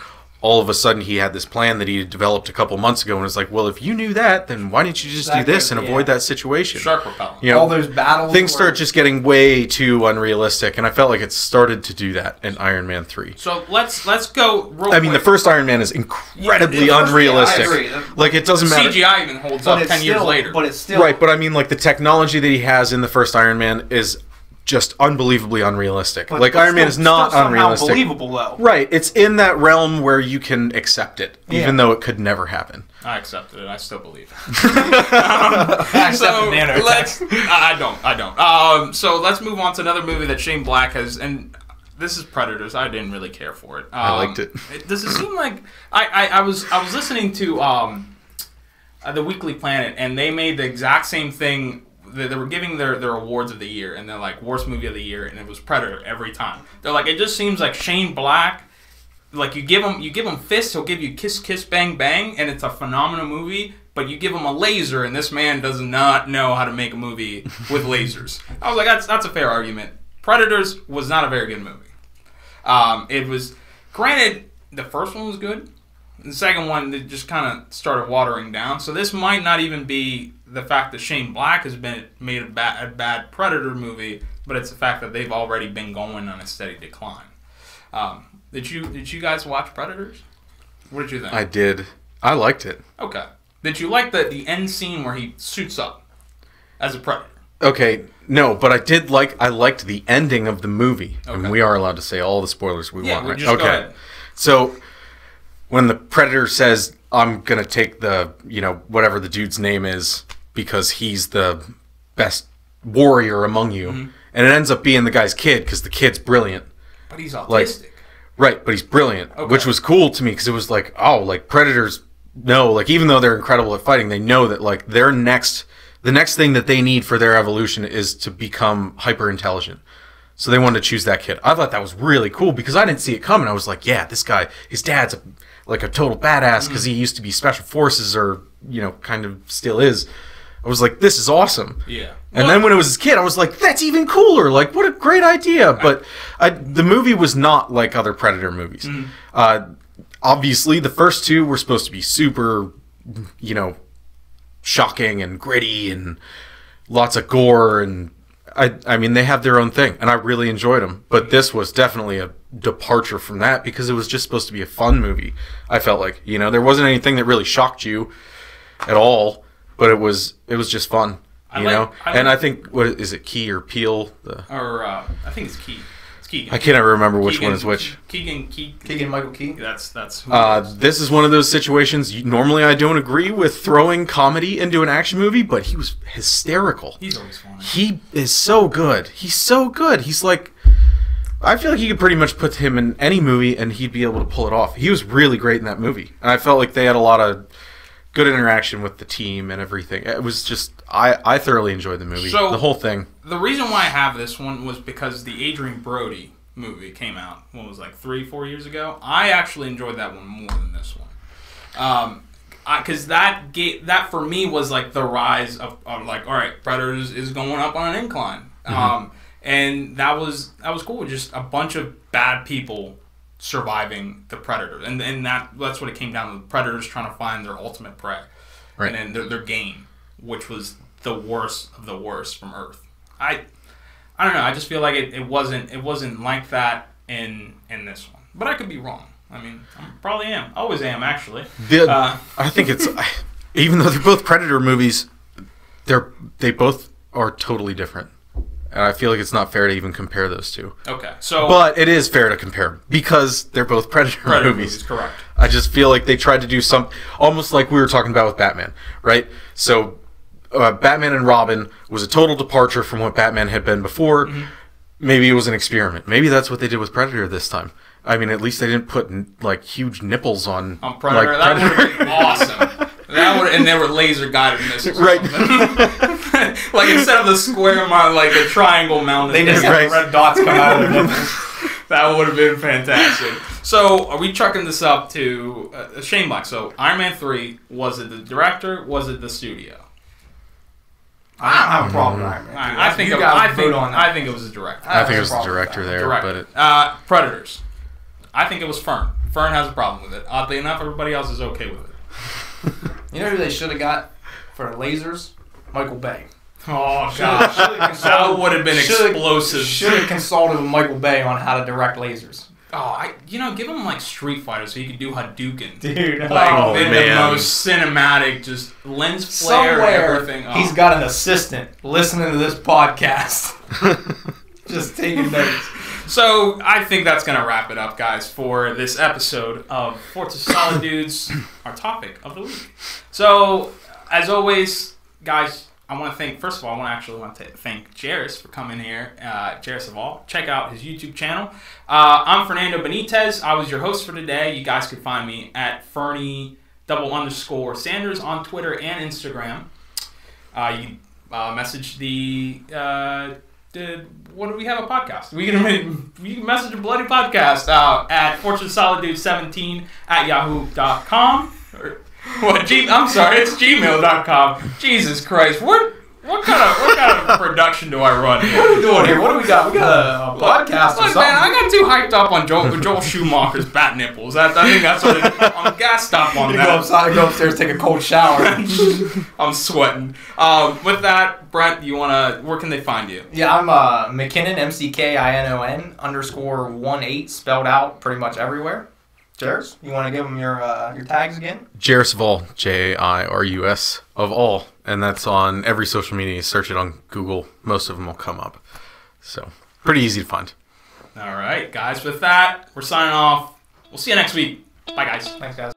all of a sudden he had this plan that he had developed a couple months ago, and it's like, well, if you knew that, then why didn't you just do this and avoid that situation? Shark repellent. You know, all those battles. Things start just getting way too unrealistic, and I felt like it started to do that in Iron Man 3. So let's go real I mean, the first Iron Man is incredibly unrealistic. I agree. Like, it doesn't matter. CGI even holds up 10 years later. But it's still... Right, but I mean, like, the technology that he has in the first Iron Man is just unbelievably unrealistic. But Iron Man is not unrealistic. Believable though. Right, it's in that realm where you can accept it, even though it could never happen. I accepted it. I still believe it. I don't. So let's move on to another movie that Shane Black has, and this is Predators. I didn't really care for it. I liked it. Does it seem like I was listening to the Weekly Planet, and they made the exact same thing. They were giving their awards of the year, and they're like, worst movie of the year, and it was Predator every time. They're like, it just seems like Shane Black, like you give him fists, he'll give you kiss kiss bang bang, and it's a phenomenal movie. But you give him a laser, and this man does not know how to make a movie with lasers. I was like, that's a fair argument. Predators was not a very good movie. It was, granted, the first one was good. The second one, they just kind of started watering down. So this might not even be the fact that Shane Black has made a bad Predator movie, but it's the fact that they've already been going on a steady decline. Did you guys watch Predators? What did you think? I did. I liked it. Okay. Did you like the end scene where he suits up as a Predator? Okay, no, but I liked the ending of the movie. Okay. And we are allowed to say all the spoilers we want, right? Just go ahead. So when the Predator says, I'm going to take the, whatever the dude's name is, because he's the best warrior among you. Mm-hmm. And it ends up being the guy's kid, because the kid's brilliant. But he's autistic. Right, but he's brilliant, which was cool to me, because it was like, oh, like, Predators know, like, even though they're incredible at fighting, they know that, like, the next thing that they need for their evolution is to become hyper-intelligent. So they wanted to choose that kid. I thought that was really cool, because I didn't see it coming. I was like, yeah, this guy, his dad's like a total badass, because he used to be special forces, or, kind of still is. I was like, this is awesome. Yeah. And then when it was his kid, I was like, that's even cooler. Like, what a great idea. But the movie was not like other Predator movies. Mm-hmm. Obviously, the first two were supposed to be super, shocking and gritty and lots of gore. And I mean, they have their own thing. And I really enjoyed them. But this was definitely a departure from that, because it was just supposed to be a fun movie. I felt like, there wasn't anything that really shocked you at all. But it was just fun, and I think, what is it, Key or Peele? I think it's Key. It's Keegan. I can't ever remember which one is which. Keegan Michael Key. That's. This is one of those situations. Normally, I don't agree with throwing comedy into an action movie, but he was hysterical. He's always funny. He is so good. He's so good. He's like, I feel like you could pretty much put him in any movie, and he'd be able to pull it off. He was really great in that movie, and I felt like they had a lot of good interaction with the team and everything. It was just, I thoroughly enjoyed the movie. So, the whole thing. The reason why I have this one was because the Adrian Brody movie came out, 3-4 years ago. I actually enjoyed that one more than this one. because that for me was like the rise of like, all right, Predators is going up on an incline. And that was cool. Just a bunch of bad people surviving the Predator, and that's what it came down to. The Predators trying to find their ultimate prey, right. And then their game, which was the worst of the worst from Earth. I don't know. I just feel like it wasn't like that in this one, but I could be wrong. I mean, I probably am. Always am, actually. I think it's even though they're both Predator movies, they both are totally different. And I feel like it's not fair to even compare those two. Okay, so... But it is fair to compare because they're both Predator movies. Correct. I just feel like they tried to do almost like we were talking about with Batman, right? So, Batman and Robin was a total departure from what Batman had been before. Mm-hmm. Maybe it was an experiment. Maybe that's what they did with Predator this time. I mean, at least they didn't put like huge nipples on Predator. Like, that would have been awesome. And they were laser guided missiles, right? Like instead of the square, like a triangle mounted. They just have red dots come out of them. That would have been fantastic. So, are we chucking this up to Shane Black? So, Iron Man 3, was it the director? Was it the studio? I don't have a problem with Iron Man 3. I think it was the director. I think it was the director there. But Predators. I think it was Fern. Fern has a problem with it. Oddly enough, everybody else is okay with it. You know who they should have got for lasers? Michael Bay. Oh, gosh. That would have been explosive. Should have consulted with Michael Bay on how to direct lasers. Oh, give him like Street Fighter so he could do Hadouken. Dude, like the most cinematic, just lens flare and everything. Oh. He's got an assistant listening to this podcast. Just taking notes. So, I think that's going to wrap it up, guys, for this episode of Forza Solid Dudes, our topic of the week. So, as always, guys, I want to thank Jairus for coming here, Jairus Of All. Check out his YouTube channel. I'm Fernando Benitez. I was your host for today. You guys can find me at Fernie_Sanders on Twitter and Instagram. You message what do we have a podcast? You can message a bloody podcast at FortuneSolidDude17 at yahoo.com. I'm sorry, it's gmail.com. Jesus Christ, what kind of production do I run? What are we doing here? What do we got? We got a podcast or something. Man, I got too hyped up on Joel Schumacher's bat nipples. I think that's what I'm gassed up on that. Go upstairs, take a cold shower. I'm sweating. With that, Brent, where can they find you? Yeah, I'm McKinnon, McKinnon _18 spelled out pretty much everywhere. Jairus, you want to give them your tags again? Jairus Of All, Jairus of All, and that's on every social media. Search it on Google. Most of them will come up. So, pretty easy to find. All right, guys. With that, we're signing off. We'll see you next week. Bye, guys. Thanks, guys.